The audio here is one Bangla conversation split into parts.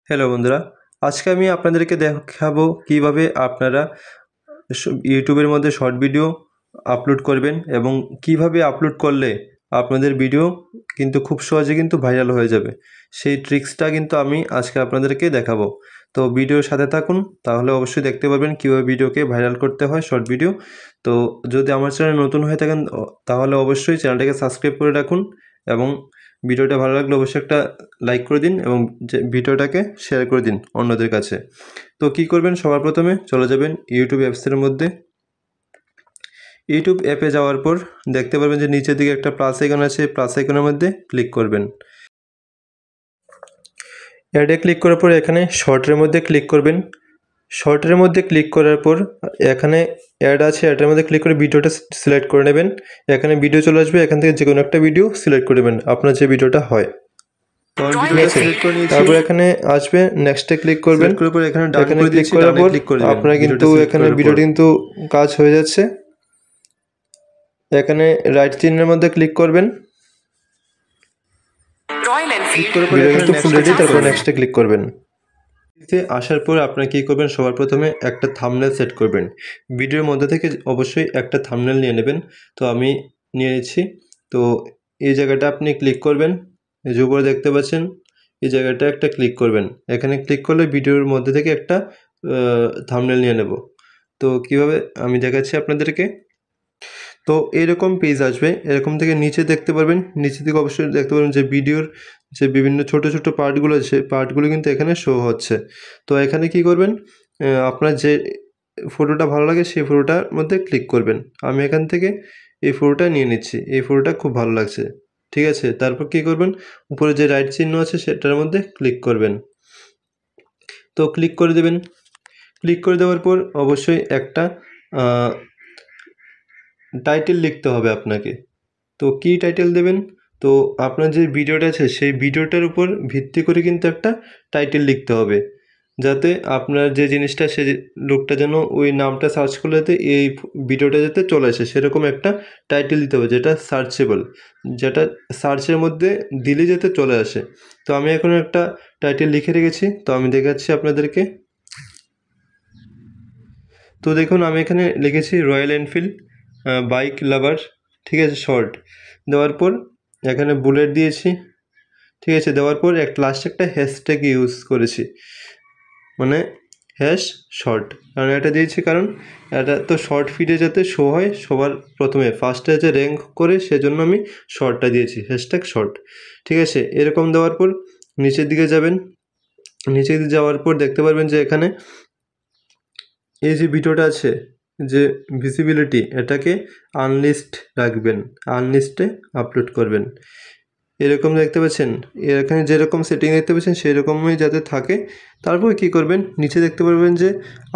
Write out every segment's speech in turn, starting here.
হ্যালো বন্ধুরা, আজকে আমি আপনাদেরকে দেখাবো কিভাবে আপনারা ইউটিউবের মধ্যে শর্ট ভিডিও আপলোড করবেন এবং কিভাবে আপলোড করলে আপনাদের ভিডিও কিন্তু খুব সহজে কিন্তু ভাইরাল হয়ে যাবে। সেই ট্রিক্সটা কিন্তু আমি আজকে আপনাদেরকে দেখাবো। তো ভিডিওর সাথে থাকুন, তাহলে অবশ্যই দেখতে পারবেন কীভাবে ভিডিওকে ভাইরাল করতে হয় শর্ট ভিডিও। তো যদি আমার চ্যানেল নতুন হয়ে থাকেন তাহলে অবশ্যই চ্যানেলটাকে সাবস্ক্রাইব করে রাখুন এবং ভিডিওটা ভালো লাগলে অবশ্যই একটা লাইক করে দিন এবং যে ভিডিওটাকে শেয়ার করে দিন অন্যদের কাছে। তো কী করবেন, সবার প্রথমে চলে যাবেন ইউটিউব অ্যাপসের মধ্যে। ইউটিউব অ্যাপে যাওয়ার পর দেখতে পারবেন যে নিচের দিকে একটা প্লাস আইকন আছে, প্লাস আইকনের মধ্যে ক্লিক করবেন। অ্যাডে ক্লিক করার পর এখানে শর্টের মধ্যে ক্লিক করবেন। শর্টের মধ্যে ক্লিক করার পর এখানে অ্যাড আছে, অ্যাডের মধ্যে ক্লিক করে ভিডিওটা সিলেক্ট করে নেবেন। এখানে ভিডিও চলে আসবে, এখান থেকে যে কোনো একটা ভিডিও সিলেক্ট করে নেবেন আপনার যে ভিডিওটা হয়। তারপর এখানে আসবে, নেক্সটে ক্লিক করবেন। এখানে ক্লিক করার পর আপনারা কিন্তু এখানে ভিডিওটি কিন্তু কাজ হয়ে যাচ্ছে। এখানে রাইট চিহ্নের মধ্যে ক্লিক করবেন, ভিডিও কিন্তু ফুল রেডি। তারপর নেক্সটে ক্লিক করবেন। আসার পর আপনারা কী করবেন, সবার প্রথমে একটা থাম্বনেল সেট করবেন। ভিডিওর মধ্যে থেকে অবশ্যই একটা থাম্বনেল নিয়ে নেবেন। তো আমি নিয়ে নিচ্ছি। তো এই জায়গাটা আপনি ক্লিক করবেন, এই যে উপরে দেখতে পাচ্ছেন এই জায়গাটা একটা ক্লিক করবেন। এখানে ক্লিক করলে ভিডিওর মধ্যে থেকে একটা থাম্বনেল নিয়ে নেব। তো কীভাবে আমি দেখাচ্ছি আপনাদেরকে। তো এরকম পেজ আসবে, এরকম থেকে নিচে দেখতে পারবেন, নিচে থেকে অবশ্যই দেখতে পারবেন যে ভিডিওর যে বিভিন্ন ছোট ছোট পার্টগুলো আছে, পার্টগুলো কিন্তু এখানে শো হচ্ছে। তো এখানে কি করবেন, আপনার যে ফটোটা ভালো লাগে সেই ফটোটার মধ্যে ক্লিক করবেন। আমি এখান থেকে এই ফটোটা নিয়ে নিচ্ছি, এই ফটোটা খুব ভালো লাগছে, ঠিক আছে। তারপর কি করবেন, উপরে যে রাইট চিহ্ন আছে সেটার মধ্যে ক্লিক করবেন। তো ক্লিক করে দেবেন। ক্লিক করে দেওয়ার পর অবশ্যই একটা টাইটেল লিখতে হবে আপনাকে। তো কী টাইটেল দেবেন, তো আপনার যে ভিডিওটা আছে সেই ভিডিওটার উপর ভিত্তি করে কিন্তু একটা টাইটেল লিখতে হবে, যাতে আপনার যে জিনিসটা সে লোকটা যেন ওই নামটা সার্চ করলে যাতে এই ভিডিওটা যাতে চলে আসে সেরকম একটা টাইটেল দিতে হবে, যেটা সার্চেবল, যেটা সার্চের মধ্যে দিলে যাতে চলে আসে। তো আমি এখন একটা টাইটেল লিখে রেখেছি, তো আমি দেখাচ্ছি আপনাদেরকে। তো দেখুন আমি এখানে লিখেছি রয়্যাল এনফিল্ড বাইক লাভার, ঠিক আছে, শর্ট। দেওয়ার পর এখানে বুলেট দিয়েছি, ঠিক আছে। দেওয়ার পর লাস্টে একটা হ্যাশট্যাগ ইউজ করেছি, মানে হ্যাশ শর্ট, কারণ এটা দিয়েছি কারণ এটা তো শর্ট ফিডে যাতে শো হয় সবার প্রথমে ফার্স্টে যে র্যাঙ্ক করে, সেজন্য আমি শর্টটা দিয়েছি, হ্যাশট্যাগ শর্ট, ঠিক আছে। এরকম দেওয়ার পর নিচের দিকে যাবেন। নিচের দিকে যাওয়ার পর দেখতে পারবেন যে এখানে এই যে ভিডিওটা আছে, যে ভিজিবিলিটি, এটাকে আনলিস্ট রাখবেন, আনলিস্টে আপলোড করবেন। এরকম দেখতে পাচ্ছেন, এখানে যেরকম সেটিং দেখতে পাচ্ছেন সেই রকমই যাতে থাকে। তারপর কি করবেন, নিচে দেখতে পারবেন যে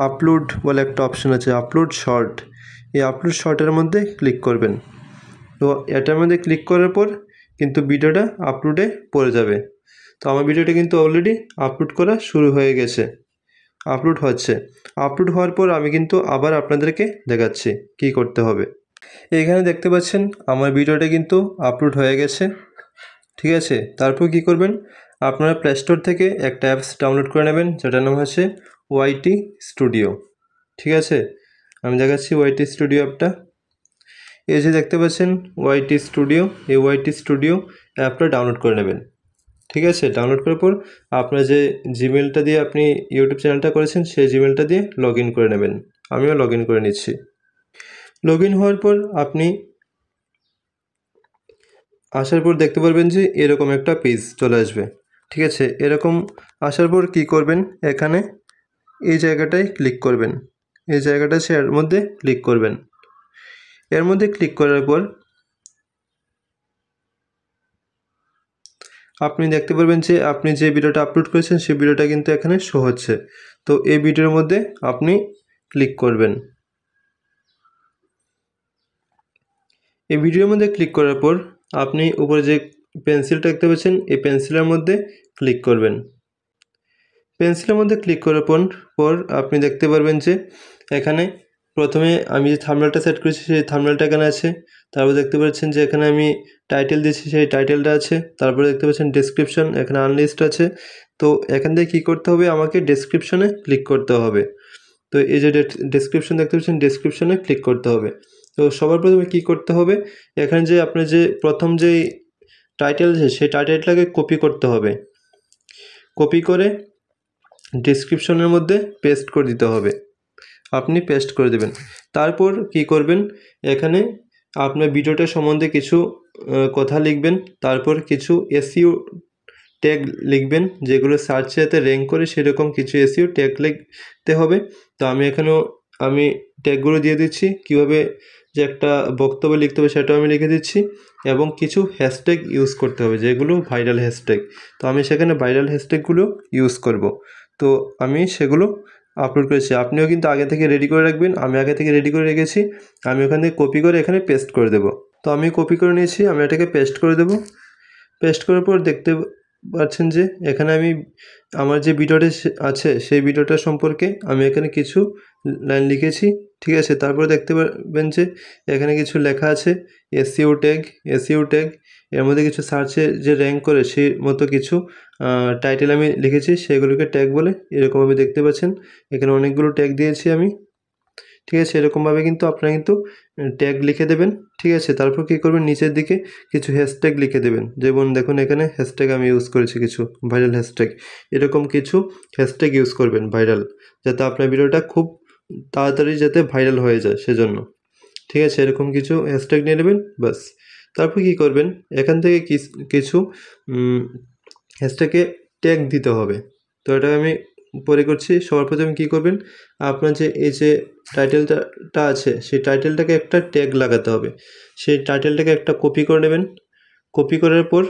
আপলোড বলে একটা অপশন আছে, আপলোড শর্ট। এই আপলোড শর্টের মধ্যে ক্লিক করবেন। তো এটার মধ্যে ক্লিক করার পর কিন্তু ভিডিওটা আপলোডে পড়ে যাবে। তো আমার ভিডিওটা কিন্তু অলরেডি আপলোড করা শুরু হয়ে গেছে, আপলোড হচ্ছে। আপলোড হওয়ার পর আমি কিন্তু আবার আপনাদেরকে দেখাচ্ছি কি করতে হবে। এখানে দেখতে পাচ্ছেন আমার ভিডিওটা কিন্তু আপলোড হয়ে গেছে, ঠিক আছে। তারপর কি করবেন, আপনারা প্লে স্টোর থেকে একটা অ্যাপস ডাউনলোড করে নেবেন, যেটার নাম হচ্ছে ওয়াইটি স্টুডিও, ঠিক আছে। আমি দেখাচ্ছি ওয়াইটি স্টুডিও অ্যাপটা। এই যে দেখতে পাচ্ছেন ওয়াইটি স্টুডিও, এই ওয়াইটি স্টুডিও অ্যাপটা ডাউনলোড করে নেবেন, ঠিক আছে। ডাউনলোড করার পর আপনার যে জিমেলটা দিয়ে আপনি ইউটিউব চ্যানেলটা করেছেন সেই জিমেলটা দিয়ে লগ ইন করে নেবেন। আমিও লগ ইন করে নিচ্ছি। লগ ইন হওয়ার পর আপনি আসার পর দেখতে পারবেন যে এরকম একটা পেজ চলে আসবে, ঠিক আছে। এরকম আসার পর কি করবেন, এখানে এই জায়গাটায় ক্লিক করবেন, এই জায়গাটা এর মধ্যে ক্লিক করবেন। এর মধ্যে ক্লিক করার পর আপনি দেখতে পারবেন যে আপনি যে ভিডিওটা আপলোড করেছেন সেই ভিডিওটা কিন্তু এখানে শো হচ্ছে। তো এই ভিডিওর মধ্যে আপনি ক্লিক করবেন। এই ভিডিওর মধ্যে ক্লিক করার পর আপনি উপরে যে পেন্সিলটা দেখতে পাচ্ছেন এই পেন্সিলের মধ্যে ক্লিক করবেন। পেন্সিলের মধ্যে ক্লিক করার পর আপনি দেখতে পারবেন যে এখানে প্রথমে আমি যে থাম্বনেলটা সেট করেছি সেই থাম্বনেলটা এখানে আছে। তারপর দেখতে পাচ্ছেন যে এখানে আমি টাইটেল দিয়েছি, সেই টাইটেলটা আছে। তারপরে দেখতে পাচ্ছেন ডেসক্রিপশন, এখানে আনলিস্ট আছে। তো এখান থেকে কী করতে হবে, আমাকে ডেসক্রিপশনে ক্লিক করতে হবে। তো এই যে ডেসক্রিপশন দেখতে পাচ্ছেন, ডেসক্রিপশনে ক্লিক করতে হবে। তো সবার প্রথমে কী করতে হবে, এখানে যে আপনার যে প্রথম যেই টাইটেল আছে সেই টাইটেলটাকে কপি করতে হবে। কপি করে ডেসক্রিপশনের মধ্যে পেস্ট করে দিতে হবে। আপনি পেস্ট করে দেবেন। তারপর কি করবেন, এখানে আপনার ভিডিওটা সম্বন্ধে কিছু কথা লিখবেন। তারপর কিছু এসইও ট্যাগ লিখবেন, যেগুলো সার্চে যাতে র্যাঙ্ক করে সেরকম কিছু এসইও ট্যাগ লিখতে হবে। তো আমি ট্যাগগুলো দিয়ে দিচ্ছি, কীভাবে যে একটা বক্তব্য লিখতে হবে সেটাও আমি লিখে দিচ্ছি। এবং কিছু হ্যাশট্যাগ ইউজ করতে হবে, যেগুলো ভাইরাল হ্যাশট্যাগ। তো আমি সেখানে ভাইরাল হ্যাশট্যাগুলো ইউজ করব। তো আমি সেগুলো আপলোড করেছি। আপনিও কিন্তু আগে থেকে রেডি করে রাখবেন। আমি আগে থেকে রেডি করে রেখেছি। আমি ওখান থেকে কপি করে এখানে পেস্ট করে দেব। তো আমি কপি করে নিয়েছি, আমি এটাকে পেস্ট করে দেব। পেস্ট করার পর দেখতে পাচ্ছেন যে এখানে আমি আমার যে ভিডিওটা আছে সেই ভিডিওটা সম্পর্কে আমি এখানে কিছু লাইন লিখেছি, ঠিক আছে। তারপর দেখতে পাবেন যে এখানে কিছু লেখা আছে এসইও ট্যাগ। এর মধ্যে কিছু সার্চে যে র্যাঙ্ক করে সেই মতো কিছু টাইটেল আমি লিখেছি, সেগুলোকে ট্যাগ বলে। এরকমভাবে দেখতে পাচ্ছেন এখানে অনেকগুলো ট্যাগ দিয়েছি আমি, ঠিক আছে। এরকমভাবে কিন্তু আপনারা কিন্তু ট্যাগ লিখে দেবেন, ঠিক আছে। তারপর কী করবেন, নিচের দিকে কিছু হ্যাশট্যাগ লিখে দেবেন। যেমন দেখুন এখানে হ্যাশট্যাগ আমি ইউজ করেছি কিছু ভাইরাল হ্যাশট্যাগ। এরকম কিছু হ্যাশট্যাগ ইউজ করবেন ভাইরাল, যাতে আপনার ভিডিওটা খুব তাড়াতাড়ি যাতে ভাইরাল হয়ে যায় সেজন্য, ঠিক আছে। এরকম কিছু হ্যাশট্যাগ নিয়ে নেবেন, বাস। তারপর কী করবেন, এখান থেকে কিছু হ্যাশট্যাগে ট্যাগ দিতে হবে। তো এটা আমি পরে করছি। সবার প্রথমে কী করবেন, আপনার যে এই যে টাইটেলটা আছে সেই টাইটেলটাকে একটা ট্যাগ লাগাতে হবে। সেই টাইটেলটাকে একটা কপি করে নেবেন। কপি করার পর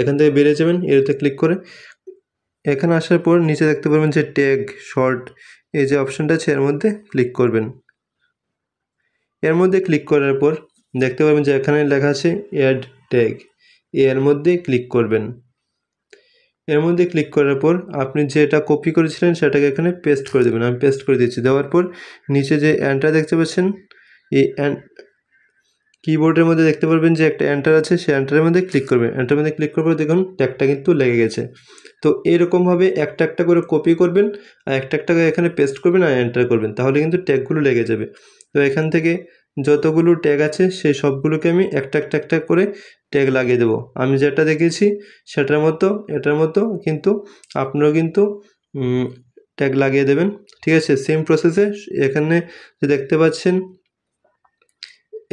এখান থেকে বেরিয়ে যাবেন, এরতে ক্লিক করে এখানে আসার পর নিচে দেখতে পাবেন যে ট্যাগ শর্ট, এই যে অপশানটা আছে এর মধ্যে ক্লিক করবেন। এর মধ্যে ক্লিক করার পর দেখতে পাবেন যে এখানে লেখা আছে অ্যাড ট্যাগ, এর মধ্যে ক্লিক করবেন। এর মধ্যে ক্লিক করার পর আপনি যেটা কপি করেছিলেন সেটাকে এখানে পেস্ট করে দেবেন। আমি পেস্ট করে দিচ্ছি। দেওয়ার পর নিচে যে এন্টার দেখতে পাচ্ছেন, এই কিবোর্ডের মধ্যে দেখতে পারবেন যে একটা এন্টার আছে, সেই এন্টারের মধ্যে ক্লিক করবেন। এন্টারের মধ্যে ক্লিক করার পর দেখুন ট্যাগটা কিন্তু লেগে গেছে। তো এরকমভাবে একটা একটা করে কপি করবেন, আর একটা একটা করে এখানে পেস্ট করবেন আর এন্টার করবেন, তাহলে কিন্তু ট্যাগগুলো লেগে যাবে। তো এখান থেকে যতগুলো ট্যাগ আছে সেই সবগুলোকে আমি একটা একটা করে ট্যাগ লাগিয়ে দেবো। আমি যেটা দেখেছি সেটার মতো এটার মতো কিন্তু আপনারাও কিন্তু ট্যাগ লাগিয়ে দেবেন, ঠিক আছে। সেম প্রসেসে এখানে যে দেখতে পাচ্ছেন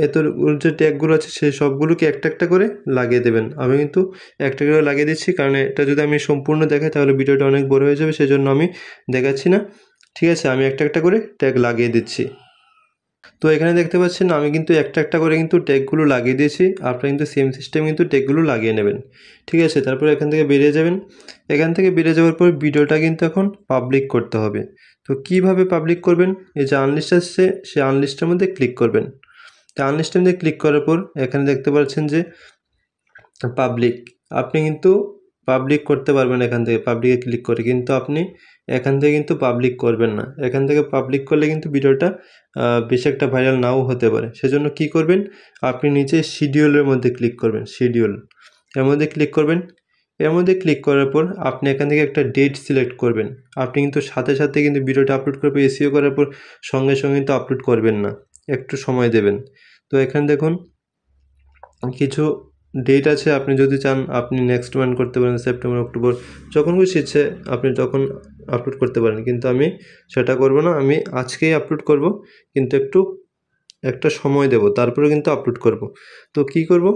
এতগুলো যে ট্যাগগুলো আছে সেই সবগুলোকে একটা একটা করে লাগিয়ে দেবেন। আমি কিন্তু একটা করে লাগিয়ে দিচ্ছি, কারণ এটা যদি আমি সম্পূর্ণ দেখাই তাহলে ভিডিওটা অনেক বড় হয়ে যাবে, সেজন্য আমি দেখাচ্ছি না, ঠিক আছে। আমি একটা একটা করে ট্যাগ লাগিয়ে দিচ্ছি। তো এখানে দেখতে পাচ্ছেন আমি কিন্তু একটা একটা করে কিন্তু ট্যাগগুলো লাগিয়ে দিয়েছি। আপনারা কিন্তু সেম সিস্টেম কিন্তু ট্যাগগুলো লাগিয়ে নেবেন, ঠিক আছে। তারপর এখান থেকে বেরিয়ে যাবেন। এখান থেকে বেরিয়ে যাওয়ার পর ভিডিওটা কিন্তু এখন পাবলিক করতে হবে। তো কিভাবে পাবলিক করবেন, এই যে আনলিস্ট আসছে সেই আনলিস্টের মধ্যে ক্লিক করবেন। তো আনলিস্টের মধ্যে ক্লিক করার পর এখানে দেখতে পাচ্ছেন যে পাবলিক, আপনি কিন্তু পাবলিক করতে পারবেন এখান থেকে পাবলিকে ক্লিক করে, কিন্তু আপনি এখান থেকে কিন্তু পাবলিক করবেন না। এখান থেকে পাবলিক করলে কিন্তু ভিডিওটা বেশি একটা ভাইরাল নাও হতে পারে। সেজন্য কি করবেন, আপনি নিচে শিডিউলের মধ্যে ক্লিক করবেন। শিডিউল এর মধ্যে ক্লিক করবেন। এর মধ্যে ক্লিক করার পর আপনি এখান থেকে একটা ডেট সিলেক্ট করবেন। আপনি কিন্তু সাথে সাথে কিন্তু ভিডিওটা আপলোড করবে, এসইও করার পর সঙ্গে সঙ্গে কিন্তু আপলোড করবেন না, একটু সময় দেবেন। তো এখানে দেখুন কিছু ডেট আছে, আপনি যদি চান আপনি নেক্সট মান্থ করতে পারেন, সেপ্টেম্বর, অক্টোবর, যখন খুশি ইচ্ছে আপনি তখন আপলোড করতে পারেন। কিন্তু আমি সেটা করব না, আমি আজকেই আপলোড করব, কিন্তু একটা সময় দেব, তারপরে কিন্তু আপলোড করব। তো কি করব,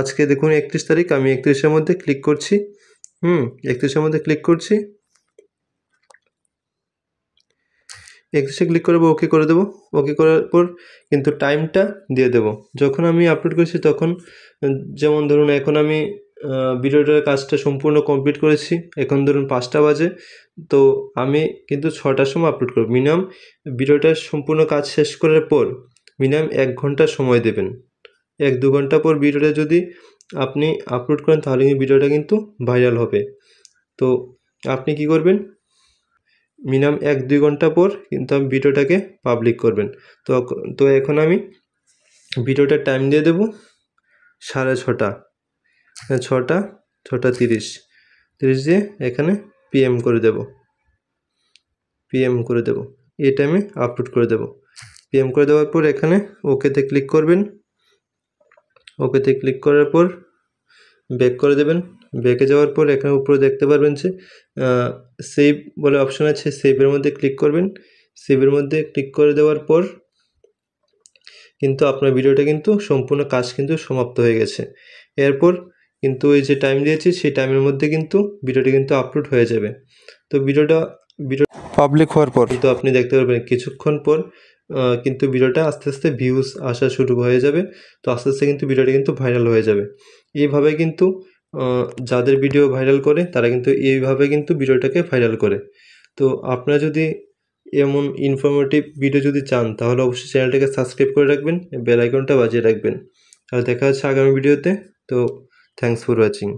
আজকে দেখুন 31 তারিখ, আমি 31-এর মধ্যে ক্লিক করছি। 31-এর মধ্যে ক্লিক করছি। 31-এ ক্লিক করবো, ওকে করে দেবো। ওকে করার পর কিন্তু টাইমটা দিয়ে দেব যখন আমি আপলোড করেছি তখন। যেমন ধরুন এখন আমি ভিডিওটার কাজটা সম্পূর্ণ কমপ্লিট করেছি, এখন ধরুন 5টা বাজে। তো আমি কিন্তু 6টার সময় আপলোড করব। মিনিমাম ভিডিওটার সম্পূর্ণ কাজ শেষ করার পর মিনিমাম 1 ঘন্টা সময় দেবেন। 1-2 ঘন্টা পর ভিডিওটা যদি আপনি আপলোড করেন তাহলে ভিডিওটা কিন্তু ভাইরাল হবে। তো আপনি কি করবেন, মিনিমাম 1-2 ঘন্টা পর কিন্তু আমি ভিডিওটাকে পাবলিক করবেন। তো এখন আমি ভিডিওটার টাইম দিয়ে দেবো 6:30, 6:30 দিয়ে এখানে PM করে দেব, এই টাইমে আপলোড করে দেব। PM করে দেওয়ার পর এখানে ওকেতে ক্লিক করবেন। ওকেতে ক্লিক করার পর ব্যাক করে দেবেন। ব্যাকে যাওয়ার পর এখানে উপরে দেখতে পারবেন যে সেভ বলে অপশন আছে, সেভের মধ্যে ক্লিক করবেন। সেভের মধ্যে ক্লিক করে দেওয়ার পর কিন্তু আপনার ভিডিওটা কিন্তু সম্পূর্ণ কাজ কিন্তু সমাপ্ত হয়ে গেছে। এরপর কিন্তু এই যে টাইম দিয়েছি সেই টাইমের মধ্যে কিন্তু ভিডিওটি কিন্তু আপলোড হয়ে যাবে। তো ভিডিও পাবলিক হওয়ার পর কিন্তু আপনি দেখতে পারবেন কিছুক্ষণ পর কিন্তু ভিডিওটা আস্তে আস্তে ভিউজ আসা শুরু হয়ে যাবে। তো আস্তে আস্তে কিন্তু ভিডিওটা কিন্তু ভাইরাল হয়ে যাবে। এইভাবে কিন্তু যাদের ভিডিও ভাইরাল করে তারা কিন্তু এইভাবে কিন্তু ভিডিওটাকে ভাইরাল করে। তো আপনারা যদি এমন ইনফরমেটিভ ভিডিও যদি চান তাহলে অবশ্যই চ্যানেলটাকে সাবস্ক্রাইব করে রাখবেন, বেল আইকনটা বাজিয়ে রাখবেন। আর দেখা হচ্ছে আগামী ভিডিওতে। তো থ্যাংকস ফর ওয়াচিং।